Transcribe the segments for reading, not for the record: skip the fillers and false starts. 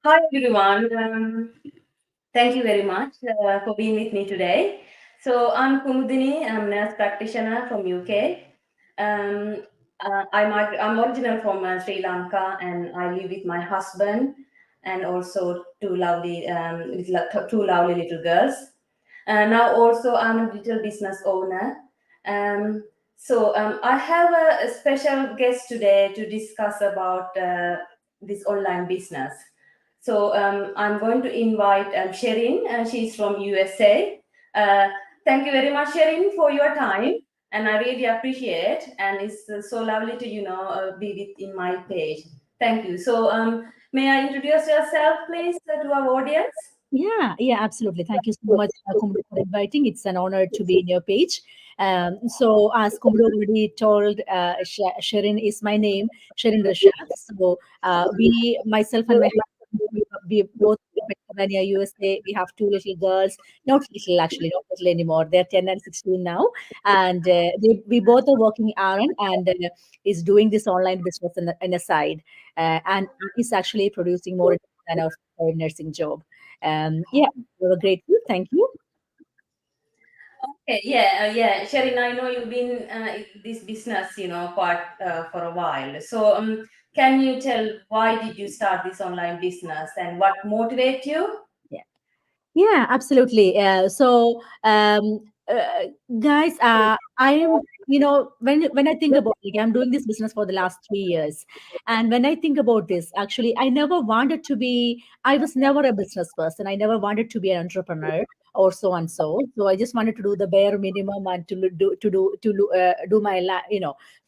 Hi everyone. Thank you very much for being with me today. So I'm Kumudini. I'm a nurse practitioner from UK. Um, I'm original from Sri Lanka, and I live with my husband and also two lovely little girls. Now also I'm a digital business owner. Um, I have a special guest today to discuss about this online business. I'm going to invite Sherin. She's from USA. Uh, Thank you very much, Sherin, for your time, and I really appreciate. And it's so lovely to be with in my page. Thank you. May I introduce yourself, please, to our audience? Yeah, absolutely. Thank you so much, Kumru, for inviting. It's an honor to be in your page. So, as Kumru already told, Sharon is my name, Sharon Rashad. So, myself and my husband, we both live in Pennsylvania, USA. We have two little girls, not little actually, not little anymore. They're 10 and 16 now. And we both are working Aaron and is doing this online business in a side. And is actually producing more than a nursing job. Yeah, we were grateful. Thank you. Okay, yeah, Sherin, I know you've been in this business, quite for a while. Can you tell why did you start this online business and what motivated you? Yeah, yeah, absolutely. Guys, I am, when I think about it, I'm doing this business for the last 3 years. And when I think about this, actually, I was never a business person. I never wanted to be an entrepreneur or so and so. So I just wanted to do the bare minimum and do my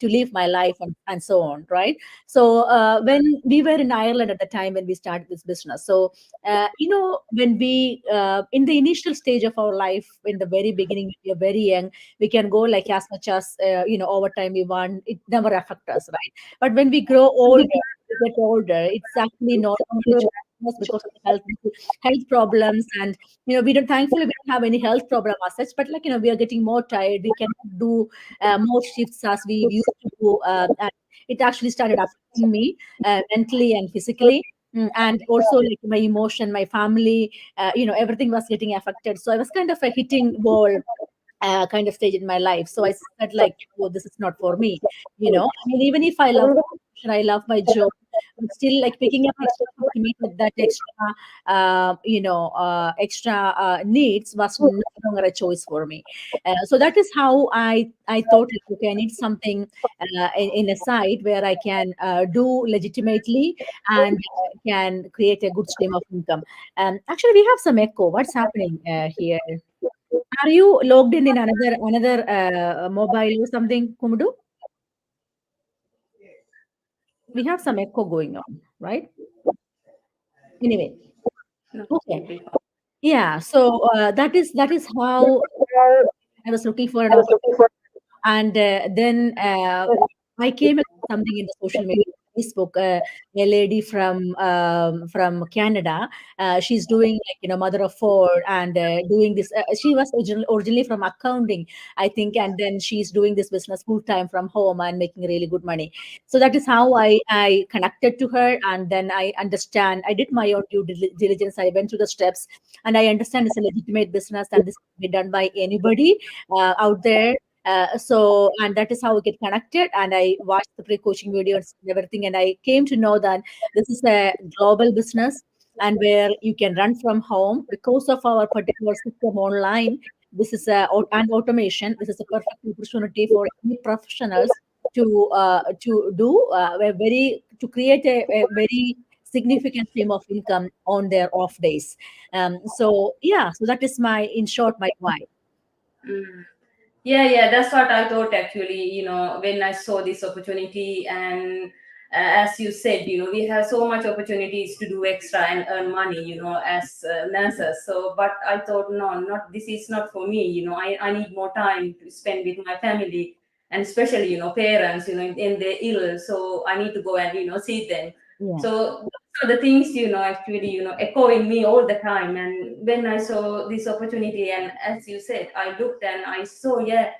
to live my life and so on, right? So when we were in Ireland at the time when we started this business, so when we in the initial stage of our life, in the very beginning, when we are very young, we can go like as much as over time we want. It never affects us, right? But when we grow older, we get older, it's actually not much because of the health problems. And we don't, thankfully we don't have any health problem as such, but like we are getting more tired. We cannot do more shifts as we used to do, and it actually started affecting me mentally and physically. And also like my emotion, my family, everything was getting affected. So I was kind of a hitting wall kind of stage in my life. So I said like, oh, this is not for me. I mean, even if I love my job, but still like picking up extra shift to meet with that extra needs was no longer a choice for me. So that is how I thought, like, okay, I need something in a site where I can do legitimately and can create a good stream of income. Actually, we have some echo. What's happening here? Are you logged in another mobile or something, Kumudu? We have some echo going on, right? Anyway, No, okay, it'll be yeah. So that is how I was looking for an opportunity. And then I came across something in the social media, Facebook. A lady from Canada. She's doing like mother of four and doing this. She was originally from accounting, I think, and then she's doing this business full time from home and making really good money. So that is how I connected to her, and then I understand. I did my own diligence. I went through the steps, and I understand it's a legitimate business and this can be done by anybody out there. And that is how we get connected. And I watched the pre-coaching videos and everything, and I came to know that this is a global business and where you can run from home because of our particular system online. This is and automation. This is a perfect opportunity for any professionals to do a very to create a very significant stream of income on their off days. So yeah, so that is my in short my why. Mm. Yeah, that's what I thought actually, when I saw this opportunity. And as you said, we have so much opportunities to do extra and earn money, as nurses. So, but I thought, no, not this is not for me. I need more time to spend with my family, and especially, parents, in the ill. So I need to go and, see them. Yeah. So those are the things, actually, echoing me all the time. And when I saw this opportunity, and as you said, I looked and I saw, yeah,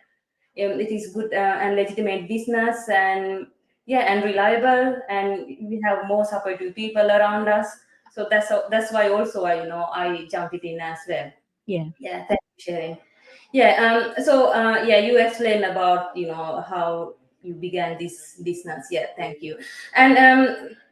it is good and legitimate business, and yeah, and reliable, and we have more supportive people around us. So that's why also I jumped it in as well. Yeah. Yeah, thank you for sharing. Yeah, so yeah, you explained about how you began this business. Yeah, thank you. And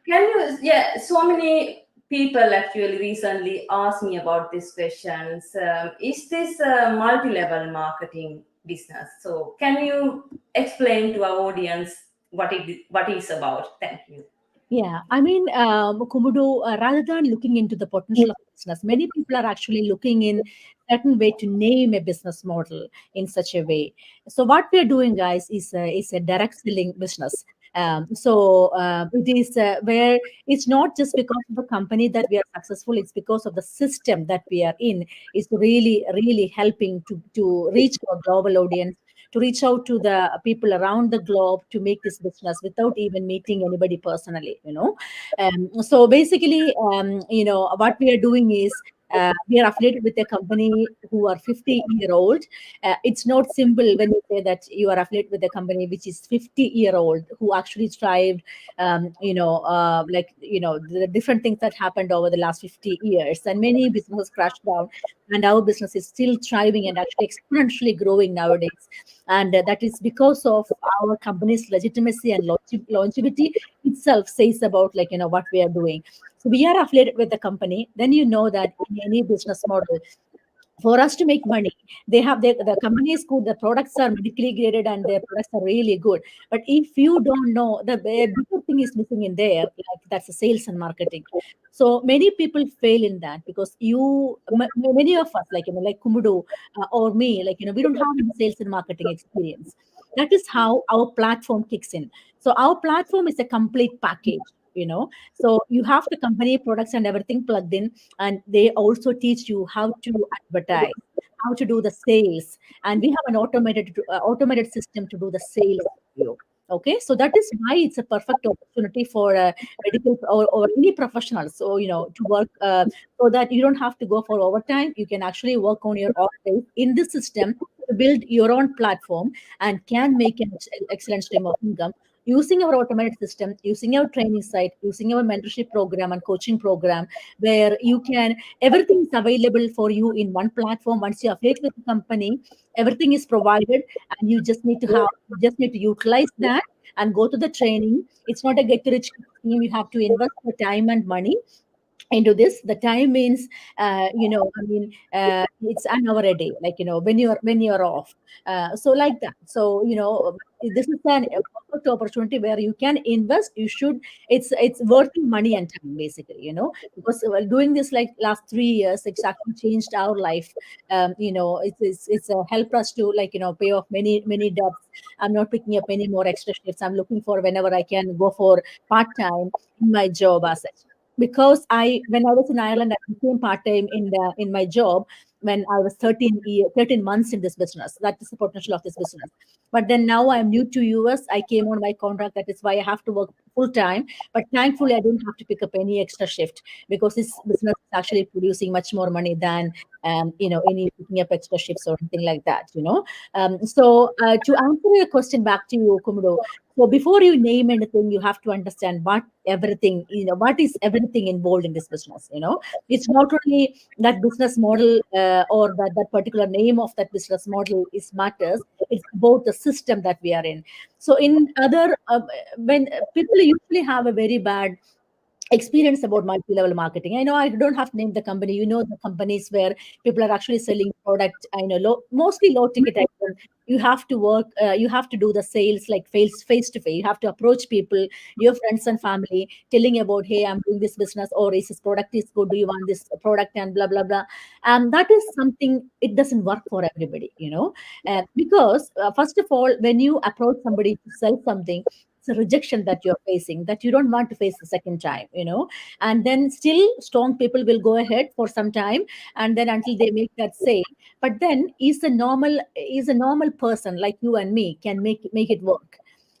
can you? Yeah, so many people actually recently asked me about these questions. Is this a multi-level marketing business? So can you explain to our audience what it's about? Thank you. Yeah, I mean, Kumudu, rather than looking into the potential of business, many people are actually looking in certain way to name a business model in such a way. So what we are doing, guys, is a direct selling business. It is where it's not just because of the company that we are successful; it's because of the system that we are in. Is really really helping to reach our global audience, to reach out to the people around the globe, to make this business without even meeting anybody personally. So basically, what we are doing is, we are affiliated with a company who are 50-year-old. It's not simple when you say that you are affiliated with a company which is 50-year-old, who actually thrived, the different things that happened over the last 50 years, and many businesses crashed down, and our business is still thriving and actually exponentially growing nowadays. And that is because of our company's legitimacy and longevity itself says about, what we are doing. So we are affiliated with the company. Then you know that in any business model, for us to make money, the company is good, the products are medically graded, and their products are really good. But if you don't know, the bigger thing is missing in there, like that's the sales and marketing. So many people fail in that, because many of us, like Kumudu, or me, we don't have any sales and marketing experience. That is how our platform kicks in. So our platform is a complete package. So you have the company products and everything plugged in, and they also teach you how to advertise, how to do the sales, and we have an automated system to do the sales for you. Okay, so that is why it's a perfect opportunity for medical or any professional. So to work, so that you don't have to go for overtime. You can actually work on your off days in the system to build your own platform, and can make an excellent stream of income using our automated system, using our training site, using our mentorship program and coaching program, where you can, everything is available for you in one platform. Once you affiliate with the company, everything is provided, and you just need to utilize that and go to the training. It's not a get rich scheme. You have to invest the time and money into this. The time means, it's an hour a day, when you're off. So like that. So this is a perfect opportunity where you can invest. You should, it's worth money and time, basically. Because doing this like last 3 years, it's actually changed our life. It's helped us to, pay off many debts. I'm not picking up any more extra shifts. I'm looking for whenever I can go for part-time in my job as such. Because when I was in Ireland, I became part time in my job when I was 13 months in this business. That is the potential of this business. But then now I'm new to US. I came on my contract. That is why I have to work full time. But thankfully, I don't have to pick up any extra shift, because this business is actually producing much more money than any picking up extra shifts or anything like that. To answer your question back to you, Kumudo, so before you name anything, you have to understand what is everything involved in this business. It's not only that business model, or that particular name of that business model is matters. It's about the system that we are in. So in other, when people usually have a very bad experience about multi-level marketing. I know I don't have to name the company. The companies where people are actually selling product. I know mostly low ticket items. You have to work. You have to do the sales like face to face. You have to approach people, your friends and family, telling about, hey, I'm doing this business, or is this product is good? Do you want this product? And blah blah blah. And that is something, it doesn't work for everybody. Because first of all, when you approach somebody to sell something, it's a rejection that you're facing, that you don't want to face the second time. And then still strong people will go ahead for some time, and then until they make that sale. But then is a normal person like you and me can make it work?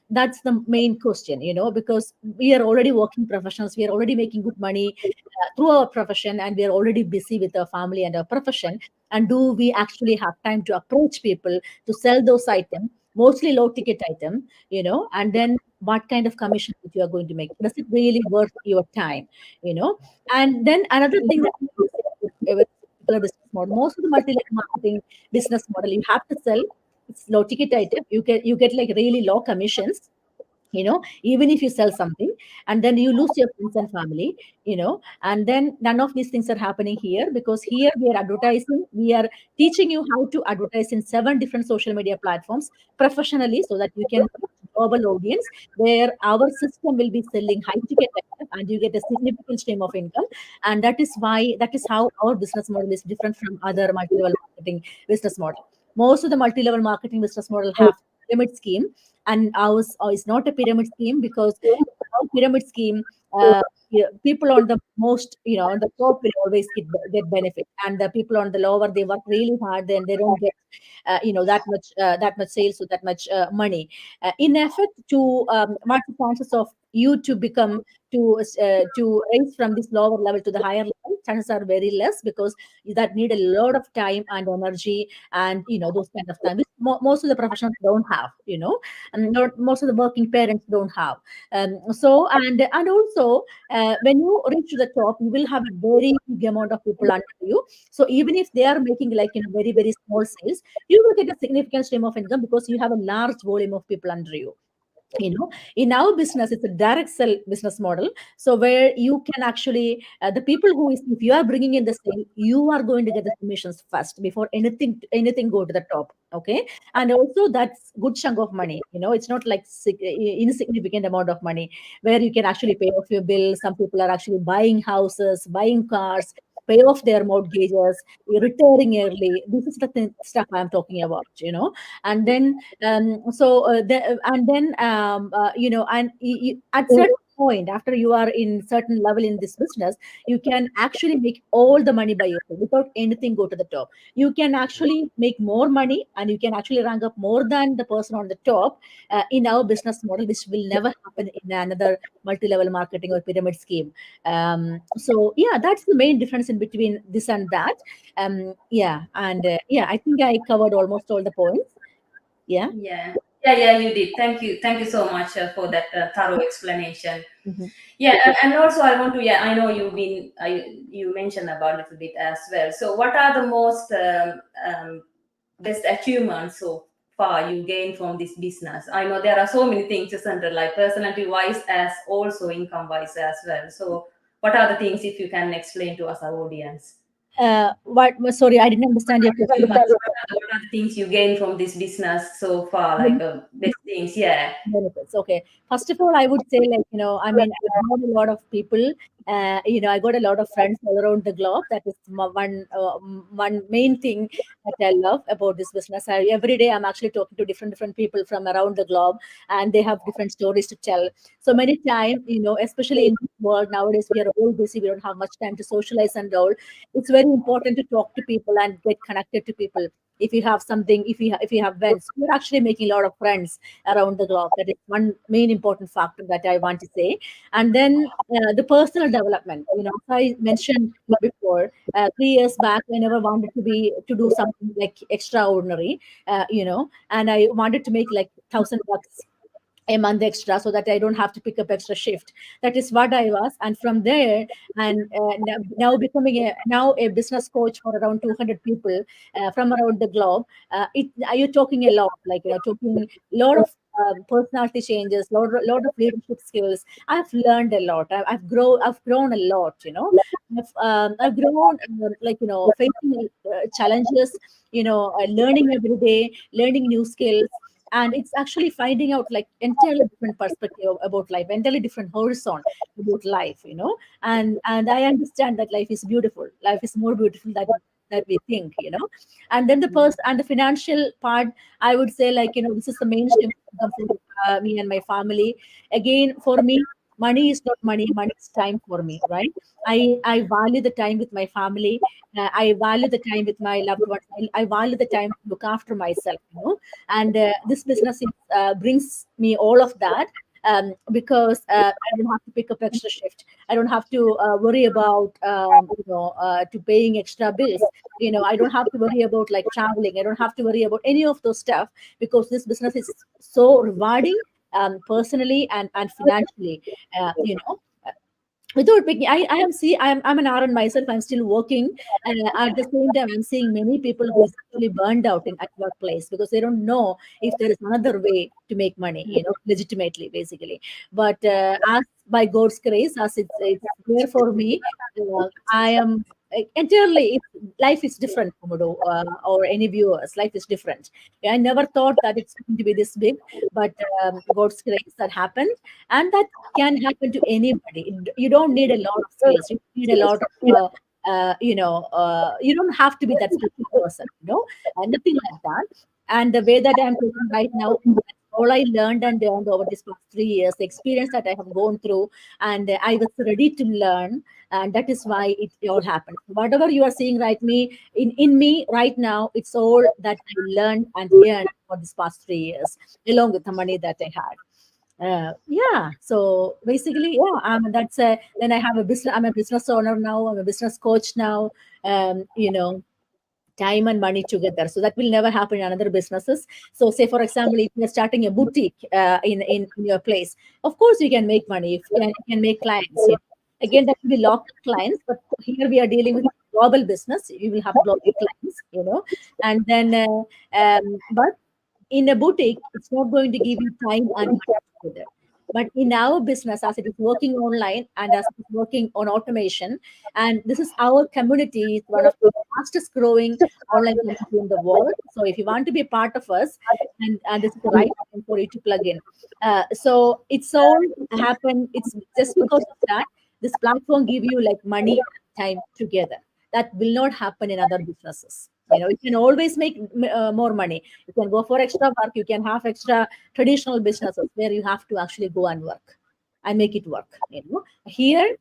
That's the main question, because we are already working professionals. We are already making good money through our profession, and we are already busy with our family and our profession. And do we actually have time to approach people to sell those items? mostly low ticket item, and then what kind of commission that you are going to make? Does it really worth your time? And then another thing that I would say with particular business model, most of the multi-level marketing business model, you have to sell. It's low ticket item. You get like really low commissions, even if you sell something, and then you lose your friends and family, and then none of these things are happening here, because here we are advertising, we are teaching you how to advertise in 7 different social media platforms professionally, so that you can reach global audience, where our system will be selling high ticket item and you get a significant stream of income. And that is how our business model is different from other multi-level marketing business model. Most of the multi-level marketing business model have pyramid scheme, and ours is not a pyramid scheme, because our pyramid scheme, people on the most, on the top will always get benefit, and the people on the lower, they work really hard, then they don't get that much sales, or that much money. In effort to what the chances of you to become to raise from this lower level to the higher level, chances are very less, because that need a lot of time and energy, and those kind of time which most of the professionals don't have, and not most of the working parents don't have. And also, when you reach to the top, you will have a very big amount of people under you. So even if they are making like very very small sales, you will get a significant stream of income, because you have a large volume of people under you. In our business, it's a direct sell business model, so where you can actually, the people who is, if you are bringing in the sale, you are going to get the commissions first before anything go to the top. Okay. And also that's good chunk of money, it's not like insignificant amount of money, where you can actually pay off your bills. Some people are actually buying houses, buying cars, pay off their mortgages, retiring early. This is the stuff I'm talking about, and then and then and at certain point, after you are in certain level in this business, you can actually make all the money by yourself without anything go to the top. You can actually make more money, and you can actually rank up more than the person on the top, in our business model, which will never happen in another multi-level marketing or pyramid scheme. So yeah, that's the main difference in between this and that. Yeah, and yeah, I think I covered almost all the points. Yeah. Yeah, you did. Thank you so much for that thorough explanation. Mhm. Yeah, and also I want to. Yeah, I know you mentioned about a little bit as well. So, what are the most best achievements so far you gained from this business? I know there are so many things, isn't it? Like personality wise, as also income wise as well. So, what are the things, if you can explain to us, our audience? What? Sorry, I didn't understand your question. What are the things you gain from this business so far? Like best things, yeah. Benefits. Okay. First of all, I would say, like, I mean, I got a lot of people, I got a lot of friends all around the globe. That is one main thing that I love about this business. Every day I'm actually talking to different people from around the globe, and they have different stories to tell. So many times, especially in this world nowadays, we are all busy. We don't have much time to socialize and all. It's very important to talk to people and get connected to people. If you have something, if you have events, you're actually making a lot of friends around the globe. That is one main important factor that I want to say. And then the personal development. As I mentioned before, 3 years back, I never wanted to do something like extraordinary, and I wanted to make like $1,000 a month extra, so that I don't have to pick up extra shift. That is what I was. And from there, and now becoming a business coach for around 200 people from around the globe. You're talking a lot, like, talking a lot of personality changes, lot of leadership skills. I've learned a lot. I've grown a lot. I've grown, like, facing challenges. Learning every day, learning new skills, and it's actually finding out like entirely different perspective about life, entirely different horizon about life. And I understand that life is beautiful. Life is more beautiful that we think. And then the financial part, I would say, like, this is the mainstream income for me and my family. Again, for me, money is not money. Money is time for me, right? I value the time with my family. I value the time with my loved ones. I value the time to look after myself. And this business brings me all of that. because I don't have to pick up extra shift. I don't have to worry about to paying extra bills. I don't have to worry about like traveling. I don't have to worry about any of those stuff because this business is so rewarding, personally and financially. Uh, you know, without picking, I am see I'm an RN myself. I'm still working, and at the same time, I'm seeing many people who is actually burned out in at workplace because they don't know if there is another way to make money, legitimately, basically. But as by God's grace, as it's there for me, I am entirely. Life is different, Komodo, or any viewers. Life is different. I never thought that it's going to be this big, but God's grace that happened, and that can happen to anybody. You don't need a lot of skills. You need a lot of, you don't have to be that special person, and nothing like that. And the way that I'm talking right now, all I learned over these past 3 years, the experience that I have gone through, and I was ready to learn, and that is why it all happened. Whatever you are seeing right me in me right now, it's all that I learned and earned for these past 3 years, along with the money that I had. Yeah, so basically, yeah, that's then I have a business. I'm a business owner now. I'm a business coach now. Time and money together, so that will never happen in other businesses. So say for example, if you're starting a boutique in your place, of course you can make money. If you can make clients, again, that will be local clients, but here we are dealing with global business. You will have global clients, and then but in a boutique, it's not going to give you time and money together. But in our business, as it is working online and as it is working on automation, and this is our community, is one of the fastest growing online community in the world. So if you want to be a part of us, and this is the right time for you to plug in. So it's all happened. It's just because of that, this platform give you like money and time together. That will not happen in other businesses. You can always make more money. You can go for extra work. You can have extra traditional businesses where you have to actually go and work and make it work. Here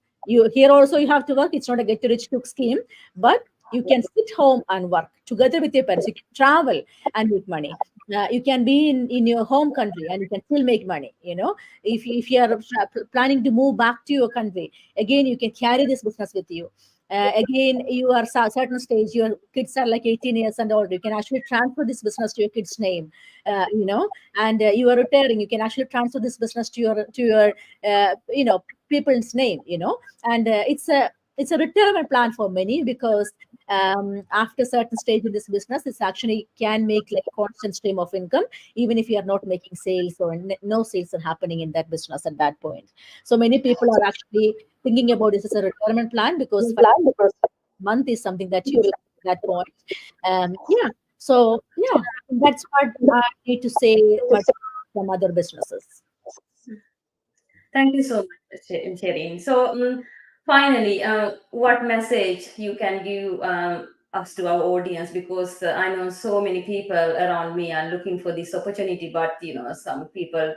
also you have to work. It's not a get rich quick scheme, but you can sit home and work together with your parents. You can travel and make money. You can be in your home country and you can still make money. If you are planning to move back to your country, again, you can carry this business with you. Again, you are certain stage, your kids are like 18 years and older, you can actually transfer this business to your kid's name. And you are retiring, you can actually transfer this business to your people's name. And it's a retirement plan for many, because after certain stage in this business, it's actually can make like a constant stream of income, even if you are not making sales or no sales are happening in that business at that point. So many people are actually thinking about this as a retirement plan, because month is something that you do at that point. Yeah. So yeah, that's what I need to say about some other businesses. Thank you so much, Shireen. So, finally, what message you can give us to our audience? Because I know so many people around me are looking for this opportunity, but some people,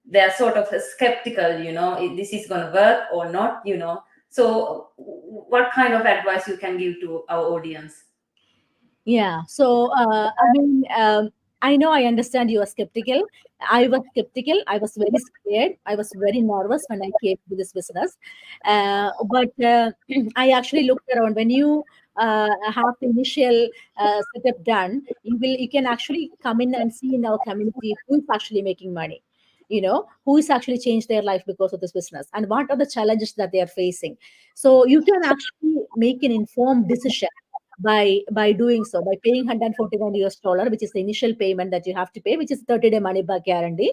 they're sort of skeptical. If this is going to work or not. So, what kind of advice you can give to our audience? Yeah. So, I know, I understand you are skeptical. I was skeptical. I was very scared. I was very nervous when I came to this business. But I actually looked around. When you have the initial setup done, you can actually come in and see in our community who is actually making money. Who is actually changed their life because of this business, and what are the challenges that they are facing. So you can actually make an informed decision by doing so, by paying $141, which is the initial payment that you have to pay, which is 30-day money back guarantee.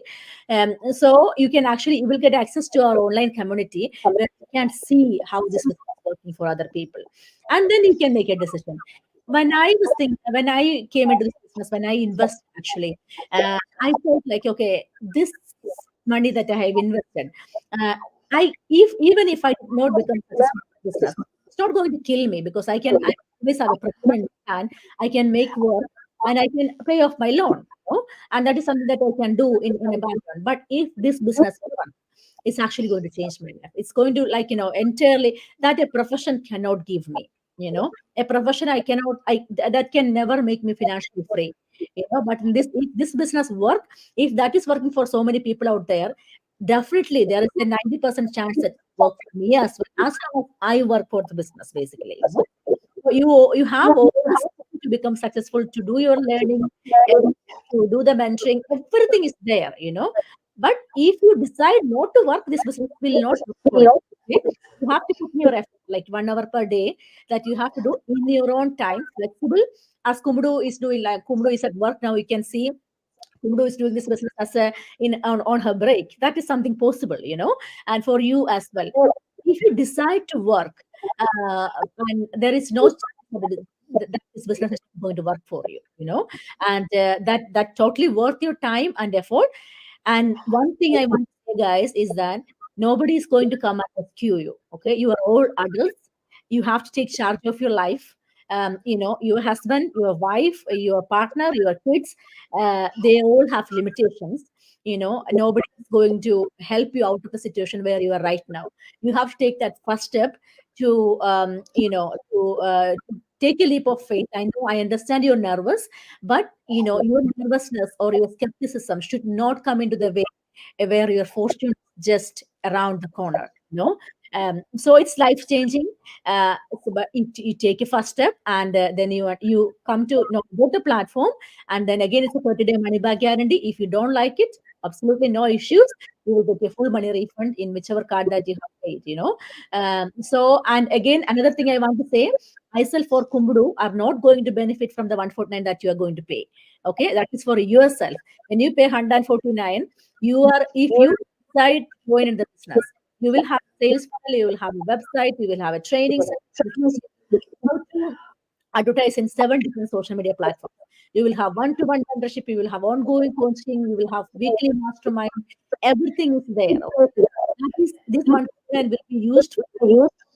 So you will get access to our online community where you can see how this business is working for other people, and then you can make a decision. When I came into this business, when I invest, actually, I felt like, okay, this money that I have invested, uh, even if I did not become successful in business, it's not going to kill me, because I always have a profession in hand. I can make work and I can pay off my loan. And that is something that I can do in a background. But if this business works, it's actually going to change my life. It's going to, like, entirely, that a profession cannot give me. A profession that can never make me financially free. But in this, if this business work, if that is working for so many people out there, definitely there is a 90% chance that it work for me as well, as long as I work for the business, basically, you know. So you have all the skills to become successful, to do your learning, to do the mentoring, everything is there, you know. But if you decide not to work, this business will not work for you. Okay? You have to put in your effort, like 1 hour per day, that you have to do in your own time, flexible. As Kumudu is doing, like Kumudu is at work now, you can see Kumdo is doing this business as a on her break. That is something possible, you know, and for you as well. If you decide to work, and there is no chance that this business is going to work for you, you know, and that totally worth your time and effort. And one thing I want to say, guys, is that nobody is going to come and rescue you. Okay, you are all adults. You have to take charge of your life. You know, your husband, your wife, your partner, your kids, they all have limitations. You know, nobody is going to help you out of the situation where you are right now. You have to take that first step to, to take a leap of faith. I know, I understand you're nervous, but you know, your nervousness or your skepticism should not come into the way where your fortune is just around the corner. You know, so it's life changing. But you take a first step, and then you come to, you know, go to the platform, and then again it's a 30-day money back guarantee. If you don't like it, absolutely no issues. You will get your full money refund in whichever card that you have paid. You know, so, and again, another thing I want to say, myself or Kumbudu are not going to benefit from the 149 that you are going to pay. Okay, that is for yourself. When you pay 149, you are, if you decide to join in the business, you will have sales funnel, you will have a website, you will have a training center, how to advertise in 7 different social media platforms. You will have one-to-one mentorship, you will have ongoing coaching, you will have weekly mastermind. Everything is there. Okay? That is, this 149 will be used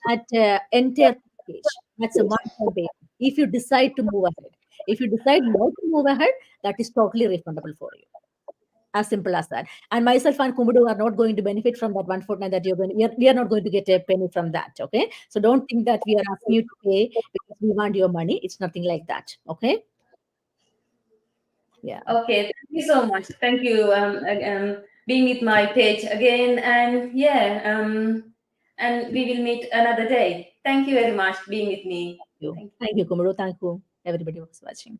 at entire package. That's a one-time payment. If you decide to move ahead, if you decide not to move ahead, that is totally refundable for you. As simple as that. And myself and Kumudu are not going to benefit from that 149 that you're going. We are not going to get a penny from that. Okay, so don't think that we are asking you to pay because we want your money. It's nothing like that. Okay. Yeah. Okay, thank you so much. Thank you being with my page again, and yeah, and we will meet another day. Thank you very much being with me. Thank you. Thank you. Thank you, Kumudu. Thank you, everybody who was watching.